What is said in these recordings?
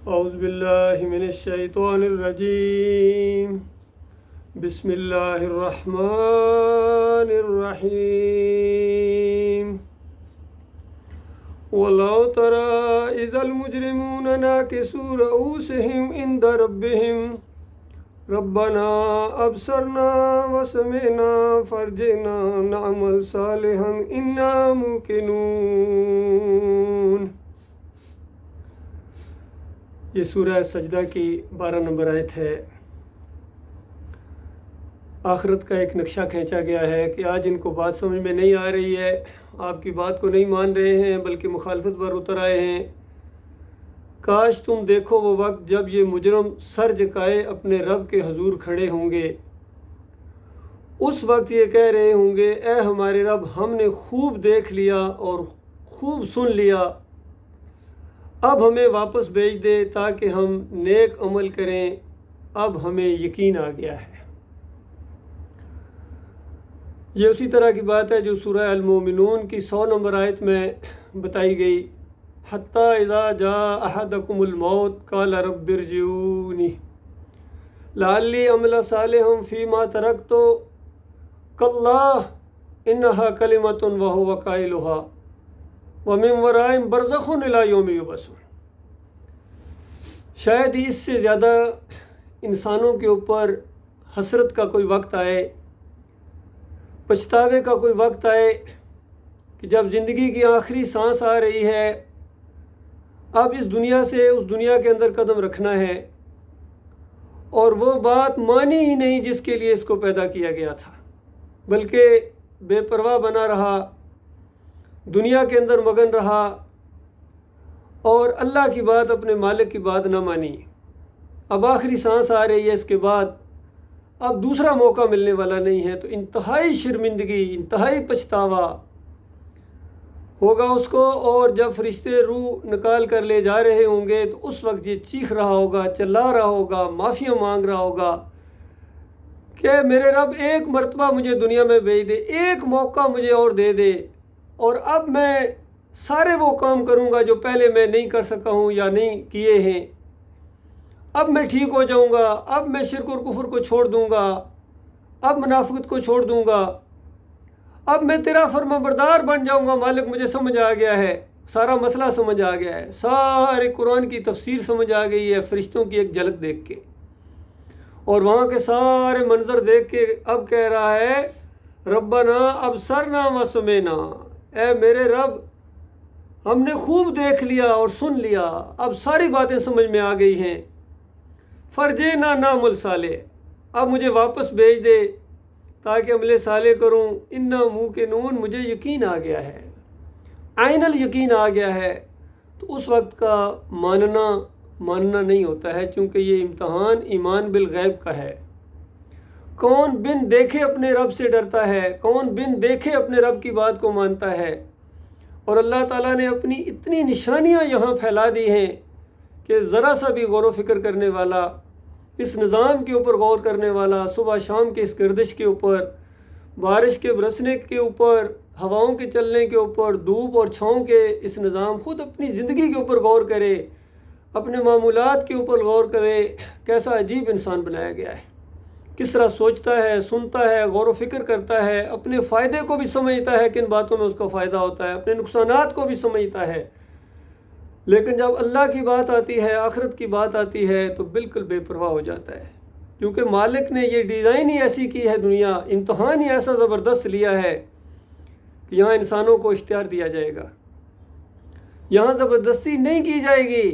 اعوذ باللہ من الشیطان الرجیم بسم اللہ الرحمن الرحیم وَلَوْ تَرَى إِذَا الْمُجْرِمُونَ نَاكِسُو رُءُوسِهِمْ عِنْدَ رَبِّهِمْ رَبَّنَا أَبْصَرْنَا وَسَمِعْنَا فَارْجِعْنَا نَعْمَلْ صَالِحًا إِنَّا مُوقِنُونَ۔ یہ سورہ سجدہ کی 12 نمبر آیت ہے۔ آخرت کا ایک نقشہ کھینچا گیا ہے کہ آج ان کو بات سمجھ میں نہیں آ رہی ہے، آپ کی بات کو نہیں مان رہے ہیں بلکہ مخالفت پر اتر آئے ہیں۔ کاش تم دیکھو وہ وقت جب یہ مجرم سر جھکائے اپنے رب کے حضور کھڑے ہوں گے، اس وقت یہ کہہ رہے ہوں گے اے ہمارے رب، ہم نے خوب دیکھ لیا اور خوب سن لیا، اب ہمیں واپس بھیج دے تاکہ ہم نیک عمل کریں، اب ہمیں یقین آ گیا ہے۔ یہ اسی طرح کی بات ہے جو سورہ المومنون کی 100 نمبر آیت میں بتائی گئی، حتیٰ اذا جاء احدکم الموت قال رب ارجعونی لعلی اعمل صالحا فیما ترکت کلا انہا کلمۃ وہو قائلھا ومن ورائہم برزخ الی یوم یبعثون۔ شاید ہی اس سے زیادہ انسانوں کے اوپر حسرت کا کوئی وقت آئے، پچھتاوے کا کوئی وقت آئے کہ جب زندگی کی آخری سانس آ رہی ہے، اب اس دنیا سے اس دنیا کے اندر قدم رکھنا ہے، اور وہ بات مانی ہی نہیں جس کے لیے اس کو پیدا کیا گیا تھا، بلکہ بے پرواہ بنا رہا، دنیا کے اندر مگن رہا اور اللہ کی بات، اپنے مالک کی بات نہ مانی۔ اب آخری سانس آ رہی ہے، اس کے بعد اب دوسرا موقع ملنے والا نہیں ہے، تو انتہائی شرمندگی، انتہائی پچھتاوا ہوگا اس کو، اور جب فرشتے روح نکال کر لے جا رہے ہوں گے تو اس وقت یہ چیخ رہا ہوگا، چلا رہا ہوگا، معافیاں مانگ رہا ہوگا کہ میرے رب ایک مرتبہ مجھے دنیا میں بھیج دے، ایک موقع مجھے اور دے دے، اور اب میں سارے وہ کام کروں گا جو پہلے میں نہیں کر سکا ہوں یا نہیں کیے ہیں، اب میں ٹھیک ہو جاؤں گا، اب میں شرک اور کفر کو چھوڑ دوں گا، اب منافقت کو چھوڑ دوں گا، اب میں تیرا فرما بردار بن جاؤں گا، مالک مجھے سمجھ آ گیا ہے، سارا مسئلہ سمجھ آ گیا ہے، سارے قرآن کی تفسیر سمجھ آ گئی ہے فرشتوں کی ایک جھلک دیکھ کے، اور وہاں کے سارے منظر دیکھ کے اب کہہ رہا ہے ربنا ابصرنا وسمعنا، اے میرے رب ہم نے خوب دیکھ لیا اور سن لیا، اب ساری باتیں سمجھ میں آ گئی ہیں، فرجعنا نعمل صالح، اب مجھے واپس بھیج دے تاکہ عمل صالح کروں، انا موقنون، مجھے یقین آ گیا ہے، عین الیقین آ گیا ہے۔ تو اس وقت کا ماننا نہیں ہوتا ہے، چونکہ یہ امتحان ایمان بالغیب کا ہے۔ کون بن دیکھے اپنے رب سے ڈرتا ہے، کون بن دیکھے اپنے رب کی بات کو مانتا ہے، اور اللہ تعالیٰ نے اپنی اتنی نشانیاں یہاں پھیلا دی ہیں کہ ذرا سا بھی غور و فکر کرنے والا، اس نظام کے اوپر غور کرنے والا، صبح شام کے اس گردش کے اوپر، بارش کے برسنے کے اوپر، ہواؤں کے چلنے کے اوپر، دھوپ اور چھاؤں کے اس نظام، خود اپنی زندگی کے اوپر غور کرے، اپنے معمولات کے اوپر غور کرے، کیسا عجیب انسان بنایا گیا ہے، کس طرح سوچتا ہے، سنتا ہے، غور و فکر کرتا ہے، اپنے فائدے کو بھی سمجھتا ہے کن باتوں میں اس کو فائدہ ہوتا ہے، اپنے نقصانات کو بھی سمجھتا ہے، لیکن جب اللہ کی بات آتی ہے، آخرت کی بات آتی ہے تو بالکل بے پرواہ ہو جاتا ہے، کیونکہ مالک نے یہ ڈیزائن ہی ایسی کی ہے، دنیا امتحان ہی ایسا زبردست لیا ہے کہ یہاں انسانوں کو اختیار دیا جائے گا، یہاں زبردستی نہیں کی جائے گی،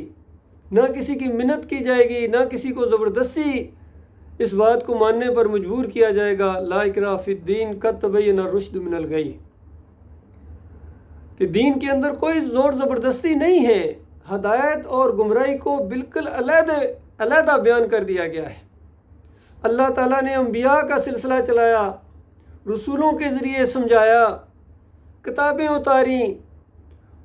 نہ کسی کی منت کی جائے گی، نہ کسی کو زبردستی اس بات کو ماننے پر مجبور کیا جائے گا، لا اکراہ فی الدین قد تبین الرشد من الغی، کہ دین کے اندر کوئی زور زبردستی نہیں ہے، ہدایت اور گمراہی کو بالکل علیحدہ بیان کر دیا گیا ہے۔ اللہ تعالیٰ نے انبیاء کا سلسلہ چلایا، رسولوں کے ذریعے سمجھایا، کتابیں اتاریں،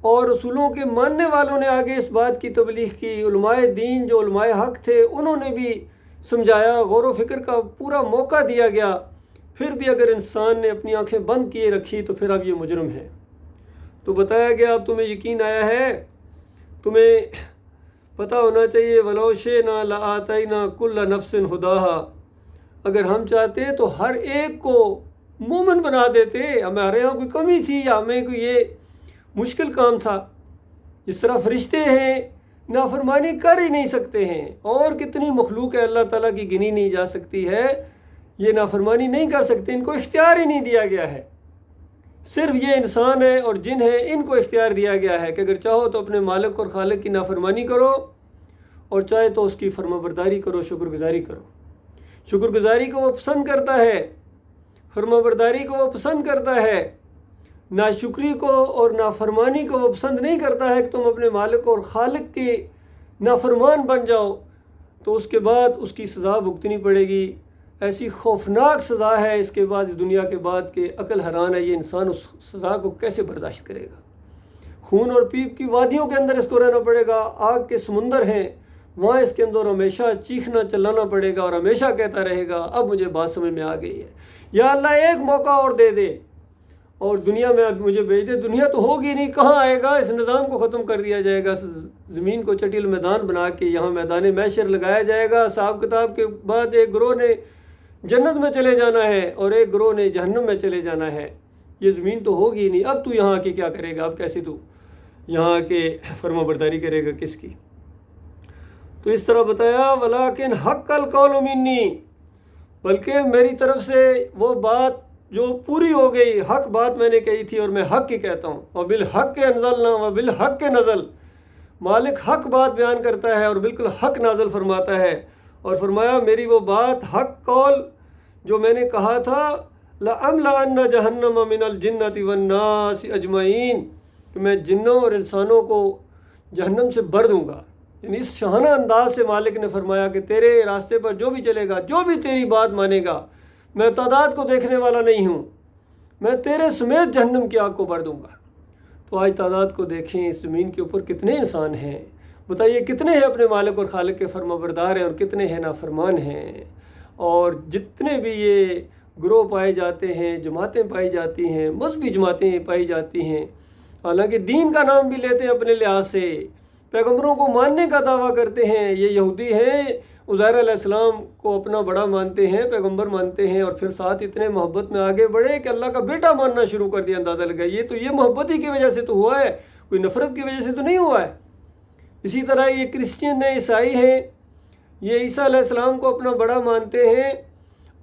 اور رسولوں کے ماننے والوں نے آگے اس بات کی تبلیغ کی، علماء دین جو علماء حق تھے انہوں نے بھی سمجھایا، غور و فکر کا پورا موقع دیا گیا، پھر بھی اگر انسان نے اپنی آنکھیں بند کیے رکھی تو پھر اب یہ مجرم ہے۔ تو بتایا گیا اب تمہیں یقین آیا ہے، تمہیں پتہ ہونا چاہیے ولو شئنا لآتینا کل نفس ہداہا، اگر ہم چاہتے تو ہر ایک کو مومن بنا دیتے، ہمارے یہاں کوئی کمی تھی یا ہمیں کوئی یہ مشکل کام تھا؟ جس طرح فرشتے ہیں نافرمانی کر ہی نہیں سکتے ہیں، اور کتنی مخلوق ہے اللہ تعالیٰ کی گنی نہیں جا سکتی ہے، یہ نافرمانی نہیں کر سکتے، ان کو اختیار ہی نہیں دیا گیا ہے۔ صرف یہ انسان ہے اور جن ہے، ان کو اختیار دیا گیا ہے کہ اگر چاہو تو اپنے مالک اور خالق کی نافرمانی کرو، اور چاہے تو اس کی فرما برداری کرو، شکر گزاری کرو۔ شکر گزاری کو وہ پسند کرتا ہے، فرما برداری کو وہ پسند کرتا ہے، ناشکری کو اور نافرمانی کو وہ پسند نہیں کرتا ہے کہ تم اپنے مالک اور خالق کے نافرمان بن جاؤ، تو اس کے بعد اس کی سزا بھگتنی پڑے گی۔ ایسی خوفناک سزا ہے اس کے بعد، اس دنیا کے بعد، کہ عقل حیران ہے یہ انسان اس سزا کو کیسے برداشت کرے گا۔ خون اور پیپ کی وادیوں کے اندر اس کو رہنا پڑے گا، آگ کے سمندر ہیں وہاں اس کے اندر ہمیشہ چیخنا چلانا پڑے گا، اور ہمیشہ کہتا رہے گا اب مجھے بات سمجھ میں آ گئی ہے، یا اللہ ایک موقع اور دے دے اور دنیا میں اب مجھے بھیج دے۔ دنیا تو ہوگی نہیں، کہاں آئے گا؟ اس نظام کو ختم کر دیا جائے گا، زمین کو چٹیل میدان بنا کے یہاں میدان محشر لگایا جائے گا۔ حساب کتاب کے بعد ایک گروہ نے جنت میں چلے جانا ہے اور ایک گروہ نے جہنم میں چلے جانا ہے۔ یہ زمین تو ہوگی نہیں، اب تو یہاں آ کے کیا کرے گا؟ اب کیسے تو یہاں آ کے فرما برداری کرے گا کس کی؟ تو اس طرح بتایا ولیکن حق القول منی، بلکہ میری طرف سے وہ بات جو پوری ہو گئی، حق بات میں نے کہی تھی اور میں حق ہی کہتا ہوں۔ وبالحق انزلنا وبالحق نزل، مالک حق بات بیان کرتا ہے اور بالکل حق نازل فرماتا ہے، اور فرمایا میری وہ بات حق قول جو میں نے کہا تھا لَأَمْلَأَنَّ جَهَنَّمَ مِنَ الْجِنَّةِ وَالنَّاسِ أَجْمَعِينَ، کہ میں جنوں اور انسانوں کو جہنم سے بھر دوں گا۔ یعنی اس شاہانہ انداز سے مالک نے فرمایا کہ تیرے راستے پر جو بھی چلے گا، جو بھی تیری بات مانے گا، میں تعداد کو دیکھنے والا نہیں ہوں، میں تیرے سمیت جہنم کی آگ کو بھر دوں گا۔ تو آج تعداد کو دیکھیں، اس زمین کے اوپر کتنے انسان ہیں، بتائیے کتنے ہیں اپنے مالک اور خالق کے فرما بردار ہیں اور کتنے ہیں نافرمان ہیں؟ اور جتنے بھی یہ گروہ پائے جاتے ہیں، جماعتیں پائی جاتی ہیں، مذہبی جماعتیں پائی جاتی ہیں، حالانکہ دین کا نام بھی لیتے ہیں اپنے لحاظ سے، پیغمبروں کو ماننے کا دعویٰ کرتے ہیں، یہ یہودی ہیں، عزیر علیہ السلام کو اپنا بڑا مانتے ہیں، پیغمبر مانتے ہیں، اور پھر ساتھ اتنے محبت میں آگے بڑھے کہ اللہ کا بیٹا ماننا شروع کر دیا۔ اندازہ لگائیے، تو یہ محبت ہی کی وجہ سے تو ہوا ہے، کوئی نفرت کی وجہ سے تو نہیں ہوا ہے۔ اسی طرح یہ کرسچن ہیں، عیسائی ہیں، یہ عیسیٰ علیہ السلام کو اپنا بڑا مانتے ہیں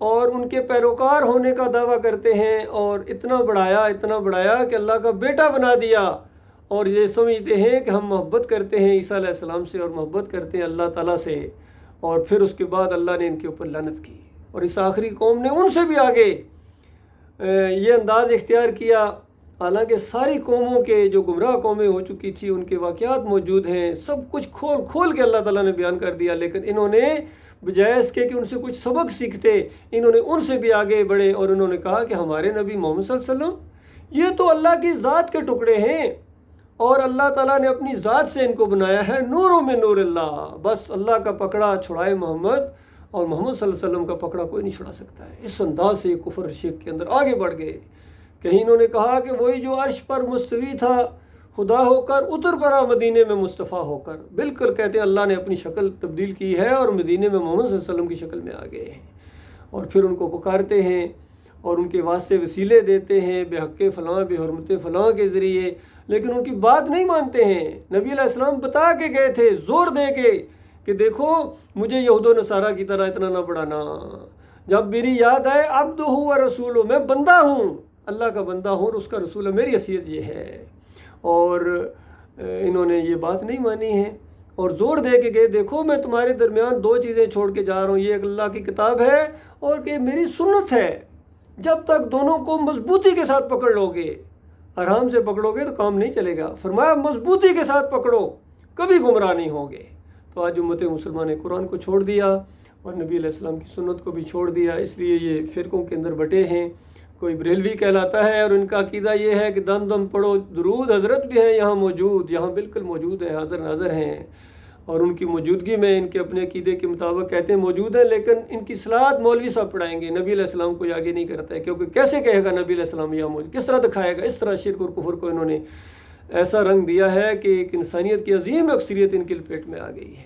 اور ان کے پیروکار ہونے کا دعویٰ کرتے ہیں، اور اتنا بڑھایا کہ اللہ کا بیٹا بنا دیا، اور یہ سمجھتے ہیں کہ ہم محبت کرتے ہیں عیسیٰ علیہ السلام سے اور محبت کرتے ہیں اللہ تعالیٰ سے، اور پھر اس کے بعد اللہ نے ان کے اوپر لعنت کی، اور اس آخری قوم نے ان سے بھی آگے یہ انداز اختیار کیا۔ حالانکہ ساری قوموں کے جو گمراہ قومیں ہو چکی تھی ان کے واقعات موجود ہیں، سب کچھ کھول کے اللہ تعالیٰ نے بیان کر دیا، لیکن انہوں نے بجائے اس کے کہ ان سے کچھ سبق سیکھتے، انہوں نے ان سے بھی آگے بڑھے اور انہوں نے کہا کہ ہمارے نبی محمد صلی اللہ علیہ وسلم یہ تو اللہ کی ذات کے ٹکڑے ہیں، اور اللہ تعالیٰ نے اپنی ذات سے ان کو بنایا ہے، نوروں میں نور اللہ، بس اللہ کا پکڑا چھڑائے محمد، اور محمد صلی اللہ علیہ وسلم کا پکڑا کوئی نہیں چھڑا سکتا ہے۔ اس انداز سے یہ کفر شرک کے اندر آگے بڑھ گئے۔ کہیں انہوں نے کہا کہ وہی جو عرش پر مستوی تھا خدا ہو کر اتر پڑا مدینے میں مصطفیٰ ہو کر، بالکل کہتے ہیں اللہ نے اپنی شکل تبدیل کی ہے اور مدینے میں محمد صلی اللہ علیہ وسلم کی شکل میں آ گئے ہیں، اور پھر ان کو پکارتے ہیں اور ان کے واسطے وسیلے دیتے ہیں بے حق فلاں بے حرمت فلاں کے ذریعے، لیکن ان کی بات نہیں مانتے ہیں۔ نبی علیہ السلام بتا کے گئے تھے زور دے کے کہ دیکھو مجھے یہود و نصارہ کی طرح اتنا نہ بڑھانا، جب میری یاد آئے عبدہ و رسول، میں بندہ ہوں، اللہ کا بندہ ہوں اور اس کا رسول ہے، میری حیثیت یہ ہے، اور انہوں نے یہ بات نہیں مانی ہے اور زور دے کے گئے دیکھو میں تمہارے درمیان دو چیزیں چھوڑ کے جا رہا ہوں، یہ ایک اللہ کی کتاب ہے اور کہ میری سنت ہے، جب تک دونوں کو مضبوطی کے ساتھ پکڑ لو گے، آرام سے پکڑو گے تو کام نہیں چلے گا، فرمایا مضبوطی کے ساتھ پکڑو کبھی گمراہ نہیں ہوگے۔ تو آج امت مسلمان نے قرآن کو چھوڑ دیا اور نبی علیہ السلام کی سنت کو بھی چھوڑ دیا، اس لیے یہ فرقوں کے اندر بٹے ہیں۔ کوئی بریلوی کہلاتا ہے اور ان کا عقیدہ یہ ہے کہ دم دم پڑھو درود، حضرت بھی ہیں یہاں موجود، یہاں بالکل موجود ہیں، حاضر ناظر ہیں، اور ان کی موجودگی میں ان کے اپنے عقیدے کے مطابق کہتے ہیں موجود ہیں، لیکن ان کی صلاحات مولوی صاحب پڑھائیں گے، نبی علیہ السلام کو یہ آگے نہیں کرتا ہے، کیونکہ کیسے کہے گا نبی علیہ السلام یہاں موجود، کس طرح دکھائے گا؟ اس طرح شرک اور کفر کو انہوں نے ایسا رنگ دیا ہے کہ ایک انسانیت کی عظیم اکثریت ان کے لپیٹ میں آ گئی ہے۔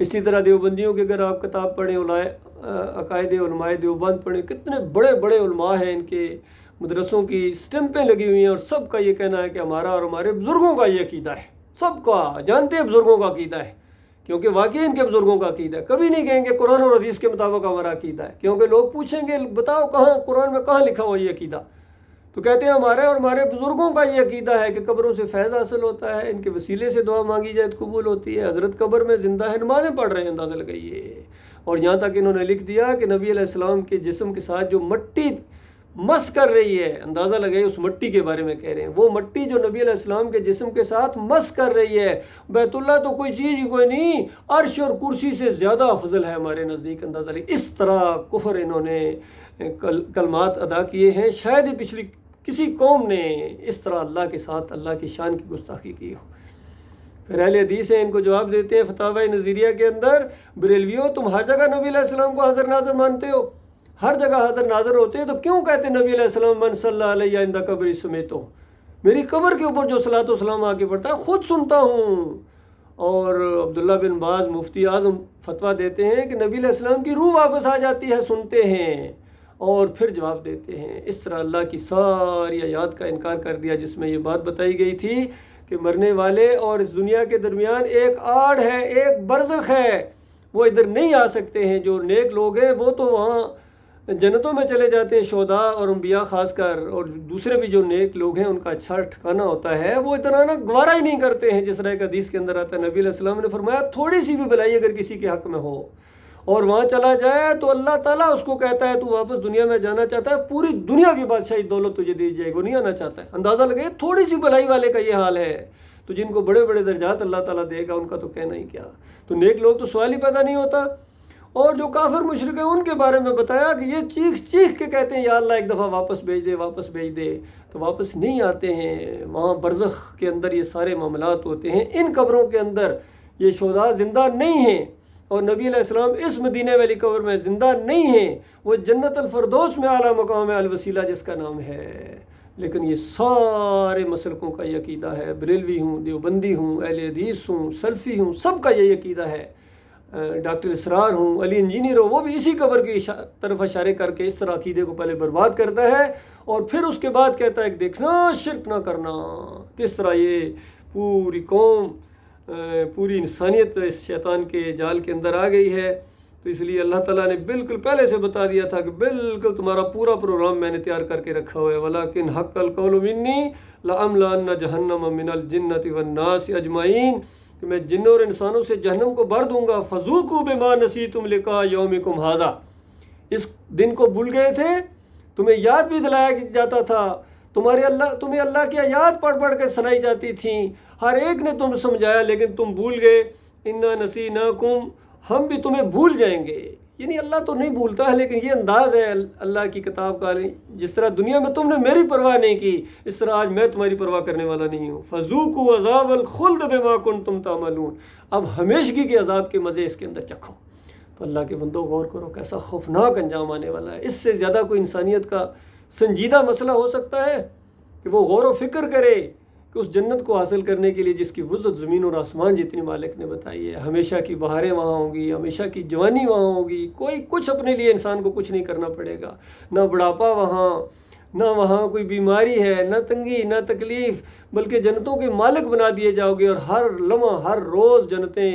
اسی طرح دیوبندیوں کی اگر آپ کتاب پڑھیں، عقائد علماء دیوبند پڑھیں، کتنے بڑے بڑے علماء ہیں، ان کے مدرسوں کی اسٹمپیں لگی ہوئی ہیں، اور سب کا یہ کہنا ہے کہ ہمارا اور ہمارے بزرگوں کا یہ عقیدہ ہے، سب کا جانتے ہیں بزرگوں کا عقیدہ ہے، کیونکہ واقعی ان کے بزرگوں کا عقیدہ ہے۔ کبھی نہیں کہیں گے قرآن اور حدیث کے مطابق ہمارا عقیدہ ہے، کیونکہ لوگ پوچھیں گے بتاؤ کہاں قرآن میں کہاں لکھا ہوا یہ عقیدہ، تو کہتے ہیں ہمارے اور ہمارے بزرگوں کا یہ عقیدہ ہے کہ قبروں سے فیض حاصل ہوتا ہے، ان کے وسیلے سے دعا مانگی جائے تو قبول ہوتی ہے، حضرت قبر میں زندہ ہے، نمازیں پڑھ رہے ہیں، اندازہ لگائیے۔ اور یہاں تک انہوں نے لکھ دیا کہ نبی علیہ السلام کے جسم کے ساتھ جو مٹی مس کر رہی ہے، اندازہ لگائیے اس مٹی کے بارے میں کہہ رہے ہیں، وہ مٹی جو نبی علیہ السلام کے جسم کے ساتھ مس کر رہی ہے، بیت اللہ تو کوئی چیز ہی کوئی نہیں، عرش اور کرسی سے زیادہ افضل ہے ہمارے نزدیک، اندازہ لگائیے۔ اس طرح کفر انہوں نے کلمات ادا کیے ہیں، شاید ہی پچھلی کسی قوم نے اس طرح اللہ کے ساتھ اللہ کی شان کی گستاخی کی ہو۔ پھر اہل حدیث ہیں، ان کو جواب دیتے ہیں فتاوی نظریہ کے اندر، بریلویوں تم ہر جگہ نبی علیہ السلام کو حاضر ناظر مانتے ہو، ہر جگہ حاضر ناظر ہوتے ہیں، تو کیوں کہتے ہیں نبی علیہ السلام من صلی علیہ عند قبری سمیتو، میری قبر کے اوپر جو صلاۃ و سلام آ کے پڑھتا ہے خود سنتا ہوں۔ اور عبداللہ بن باز مفتی اعظم فتویٰ دیتے ہیں کہ نبی علیہ السلام کی روح واپس آ جاتی ہے، سنتے ہیں اور پھر جواب دیتے ہیں۔ اس طرح اللہ کی ساری آیات کا انکار کر دیا جس میں یہ بات بتائی گئی تھی کہ مرنے والے اور اس دنیا کے درمیان ایک آڑ ہے، ایک برزخ ہے، وہ ادھر نہیں آ سکتے ہیں۔ جو نیک لوگ ہیں وہ تو وہاں جنتوں میں چلے جاتے ہیں، شہداء اور انبیاء خاص کر، اور دوسرے بھی جو نیک لوگ ہیں ان کا اچھا ٹھکانہ ہوتا ہے، وہ اتنا نا گوارا ہی نہیں کرتے ہیں۔ جس طرح ایک حدیث کے اندر آتا ہے، نبی علیہ السلام نے فرمایا تھوڑی سی بھی بھلائی اگر کسی کے حق میں ہو اور وہاں چلا جائے تو اللہ تعالیٰ اس کو کہتا ہے تو واپس دنیا میں جانا چاہتا ہے، پوری دنیا کی بادشاہی دولت تجھے دی جائے گی، وہ نہیں آنا چاہتا ہے۔ اندازہ لگے تھوڑی سی بھلائی والے کا یہ حال ہے، تو جن کو بڑے بڑے درجات اللہ تعالیٰ دے گا ان کا تو کہنا ہی کیا۔ تو نیک لوگ تو سوال ہی پیدا نہیں ہوتا۔ اور جو کافر مشرک ہیں ان کے بارے میں بتایا کہ یہ چیخ چیخ کے کہتے ہیں یا اللہ ایک دفعہ واپس بھیج دے، واپس بھیج دے، تو واپس نہیں آتے ہیں۔ وہاں برزخ کے اندر یہ سارے معاملات ہوتے ہیں، ان قبروں کے اندر یہ شہداء زندہ نہیں ہیں، اور نبی علیہ السلام اس مدینہ والی قبر میں زندہ نہیں ہیں، وہ جنت الفردوس میں اعلیٰ مقام ہے، الوسیلہ جس کا نام ہے۔ لیکن یہ سارے مسلکوں کا یہ عقیدہ ہے، بریلوی ہوں، دیوبندی ہوں، اہل حدیث ہوں، سلفی ہوں، سب کا یہ عقیدہ ہے۔ ڈاکٹر اسرار ہوں، علی انجینئر ہو، وہ بھی اسی قبر کی طرف اشارے کر کے اس طرح عقیدے کو پہلے برباد کرتا ہے اور پھر اس کے بعد کہتا ہے کہ دیکھنا شرک نہ کرنا۔ کس طرح یہ پوری قوم، پوری انسانیت اس شیطان کے جال کے اندر آ گئی ہے۔ تو اس لیے اللہ تعالیٰ نے بالکل پہلے سے بتا دیا تھا کہ بالکل تمہارا پورا پروگرام میں نے تیار کر کے رکھا ہوا ہے، وَلَكِنْ حَقَّ الْقَوْلُ مِنِّي لَأَمْلَأَنَّ جَهَنَّمَ مِنَ الْجِنَّةِ وَالنَّاسِ أَجْمَعِينَ، کہ میں جنوں اور انسانوں سے جہنم کو بھر دوں گا۔ فَذُوقُوا بِمَا نَسِيتُمْ لِقَاءَ يَوْمِكُمْ هَٰذَا، اس دن کو بھول گئے تھے، تمہیں یاد بھی دلایا جاتا تھا، تمہیں اللہ کی آیات پڑھ پڑھ کے سنائی جاتی تھیں، ہر ایک نے تم سمجھایا لیکن تم بھول گئے۔ اِنَّا نَسِينَاكُمْ، ہم بھی تمہیں بھول جائیں گے۔ یعنی اللہ تو نہیں بھولتا ہے، لیکن یہ انداز ہے اللہ کی کتاب کا، جس طرح دنیا میں تم نے میری پرواہ نہیں کی اس طرح آج میں تمہاری پرواہ کرنے والا نہیں ہوں۔ فَذُوقُوا عَذَابَ الْخُلْدِ بِمَا كُنتُمْ تَعْمَلُونَ، اب ہمیشگی کے عذاب کے مزے اس کے اندر چکھو۔ تو اللہ کے بندو غور کرو، کیسا خوفناک انجام آنے والا ہے۔ اس سے زیادہ کوئی انسانیت کا سنجیدہ مسئلہ ہو سکتا ہے کہ وہ غور و فکر کرے کہ اس جنت کو حاصل کرنے کے لیے جس کی وسعت زمین اور آسمان جتنی مالک نے بتائی ہے، ہمیشہ کی بہاریں وہاں ہوں گی، ہمیشہ کی جوانی وہاں ہوگی، کوئی کچھ اپنے لیے انسان کو کچھ نہیں کرنا پڑے گا، نہ بڑھاپا وہاں، نہ وہاں کوئی بیماری ہے، نہ تنگی، نہ تکلیف، بلکہ جنتوں کے مالک بنا دیے جاؤ گے، اور ہر لمحہ ہر روز جنتیں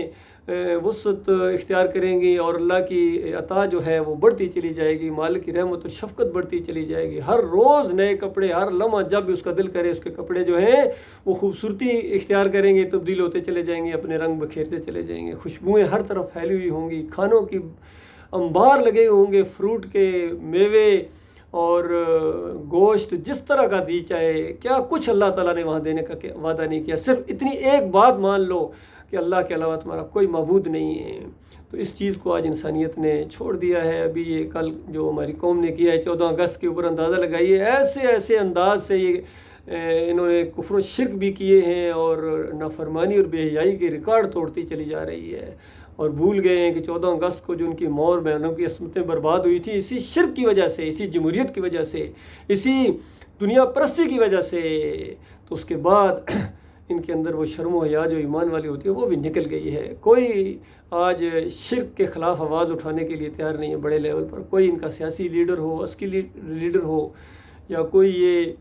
وسعت اختیار کریں گی، اور اللہ کی عطا جو ہے وہ بڑھتی چلی جائے گی، مالک کی رحمت اور شفقت بڑھتی چلی جائے گی، ہر روز نئے کپڑے، ہر لمحہ جب بھی اس کا دل کرے اس کے کپڑے جو ہیں وہ خوبصورتی اختیار کریں گے، تبدیل ہوتے چلے جائیں گے، اپنے رنگ بکھیرتے چلے جائیں گے، خوشبوئیں ہر طرف پھیلی ہوئی ہوں گی، کھانوں کی انبار لگے ہوں گے، فروٹ کے، میوے اور گوشت جس طرح کا دی چاہے، کیا کچھ اللہ تعالیٰ نے وہاں دینے کا وعدہ نہیں کیا۔ صرف اتنی ایک بات مان لو کہ اللہ کے علاوہ تمہارا کوئی معبود نہیں ہے۔ تو اس چیز کو آج انسانیت نے چھوڑ دیا ہے۔ ابھی یہ کل جو ہماری قوم نے کیا ہے 14 اگست کے اوپر، اندازہ لگائیے ایسے انداز سے یہ انہوں نے کفر و شرک بھی کیے ہیں، اور نافرمانی اور بے حیائی کے ریکارڈ توڑتی چلی جا رہی ہے۔ اور بھول گئے ہیں کہ 14 اگست کو جو ان کی مور بہنوں کی عصمتیں برباد ہوئی تھی اسی شرک کی وجہ سے، اسی جمہوریت کی وجہ سے، اسی دنیا پرستی کی وجہ سے، تو اس کے بعد ان کے اندر وہ شرم و حیا جو ایمان والی ہوتی ہے وہ بھی نکل گئی ہے۔ کوئی آج شرک کے خلاف آواز اٹھانے کے لیے تیار نہیں ہے بڑے لیول پر، کوئی ان کا سیاسی لیڈر ہو، عسکری لیڈر ہو، یا کوئی یہ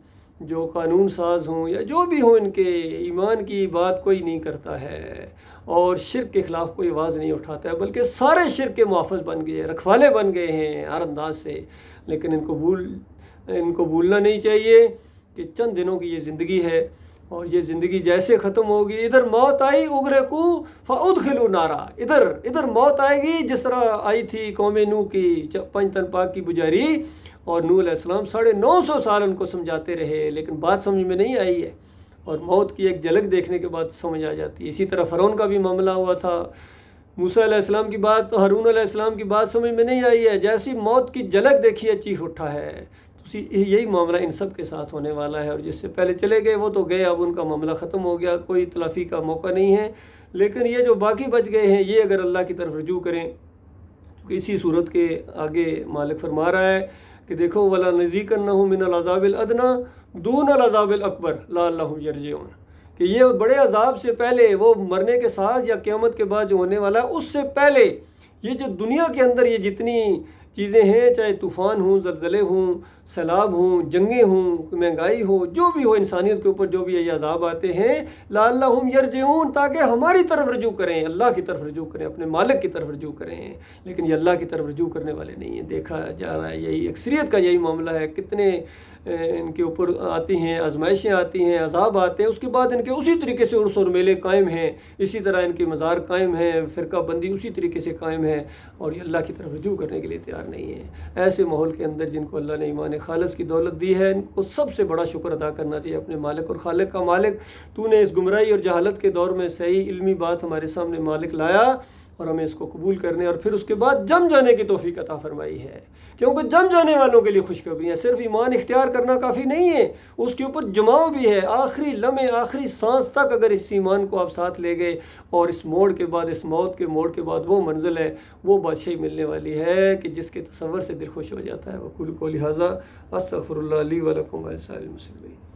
جو قانون ساز ہوں، یا جو بھی ہوں، ان کے ایمان کی بات کوئی نہیں کرتا ہے اور شرک کے خلاف کوئی آواز نہیں اٹھاتا ہے، بلکہ سارے شرک کے محافظ بن گئے، رکھوالے بن گئے ہیں ہر انداز سے۔ لیکن ان کو بھولنا نہیں چاہیے کہ چند دنوں کی یہ زندگی ہے، اور یہ زندگی جیسے ختم ہوگی، ادھر موت آئی اغرقو فادخلوا نارا، ادھر موت آئے گی جس طرح آئی تھی قوم نوح کی 5 تن پاک کی بجاری، اور نوح علیہ السلام 950 سال ان کو سمجھاتے رہے لیکن بات سمجھ میں نہیں آئی ہے، اور موت کی ایک جھلک دیکھنے کے بعد سمجھ آ جاتی ہے۔ اسی طرح فرعون کا بھی معاملہ ہوا تھا، موسیٰ علیہ السلام کی بات، ہارون علیہ السلام کی بات سمجھ میں نہیں آئی ہے، جیسی موت کی جھلک دیکھی ہے چیخ اٹھا ہے۔ یہی معاملہ ان سب کے ساتھ ہونے والا ہے، اور جس سے پہلے چلے گئے وہ تو گئے، اب ان کا معاملہ ختم ہو گیا، کوئی تلافی کا موقع نہیں ہے۔ لیکن یہ جو باقی بچ گئے ہیں، یہ اگر اللہ کی طرف رجوع کریں، تو اسی صورت کے آگے مالک فرما رہا ہے کہ دیکھو وَلَا نَذِيقَنَّهُم مِّنَ الْعَذَابِ الْأَدْنَىٰ دُونَ الْعَذَابِ الْأَكْبَرِ لَعَلَّهُمْ يَرْجِعُونَ، کہ یہ بڑے عذاب سے پہلے، وہ مرنے کے ساتھ یا قیامت کے بعد جو ہونے والا ہے اس سے پہلے، یہ جو دنیا کے اندر یہ جتنی چیزیں ہیں، چاہے طوفان ہوں، زلزلے ہوں، سیلاب ہوں، جنگیں ہوں، مہنگائی ہو، جو بھی ہو انسانیت کے اوپر جو بھی یہ عذاب آتے ہیں، لعلہم یرجعون، تاکہ ہماری طرف رجوع کریں، اللہ کی طرف رجوع کریں، اپنے مالک کی طرف رجوع کریں۔ لیکن یہ اللہ کی طرف رجوع کرنے والے نہیں ہیں، دیکھا جا رہا ہے یہی اکثریت کا یہی معاملہ ہے۔ کتنے ان کے اوپر آتی ہیں آزمائشیں، آتی ہیں عذاب آتے ہیں، اس کے بعد ان کے اسی طریقے سے عرس اور میلے قائم ہیں، اسی طرح ان کے مزار قائم ہیں، فرقہ بندی اسی طریقے سے قائم ہے، اور یہ اللہ کی طرف رجوع کرنے کے لیے تیار نہیں ہے۔ ایسے ماحول کے اندر جن کو اللہ نے ایمان خالص کی دولت دی ہے، ان کو سب سے بڑا شکر ادا کرنا چاہیے اپنے مالک اور خالق کا۔ مالک تو نے اس گمراہی اور جہالت کے دور میں صحیح علمی بات ہمارے سامنے مالک لایا، اور ہمیں اس کو قبول کرنے اور پھر اس کے بعد جم جانے کی توفیق عطا فرمائی ہے، کیونکہ جم جانے والوں کے لیے خوشخبری ہے۔ صرف ایمان اختیار کرنا کافی نہیں ہے، اس کے اوپر جماؤ بھی ہے۔ آخری لمحے، آخری سانس تک اگر اس ایمان کو آپ ساتھ لے گئے، اور اس موڑ کے بعد، اس موت کے موڑ کے بعد وہ منزل ہے، وہ بادشاہی ملنے والی ہے کہ جس کے تصور سے دل خوش ہو جاتا ہے۔ وقول قولی ھذا استغفر اللہ لی ولکم ولسائر المسلمین۔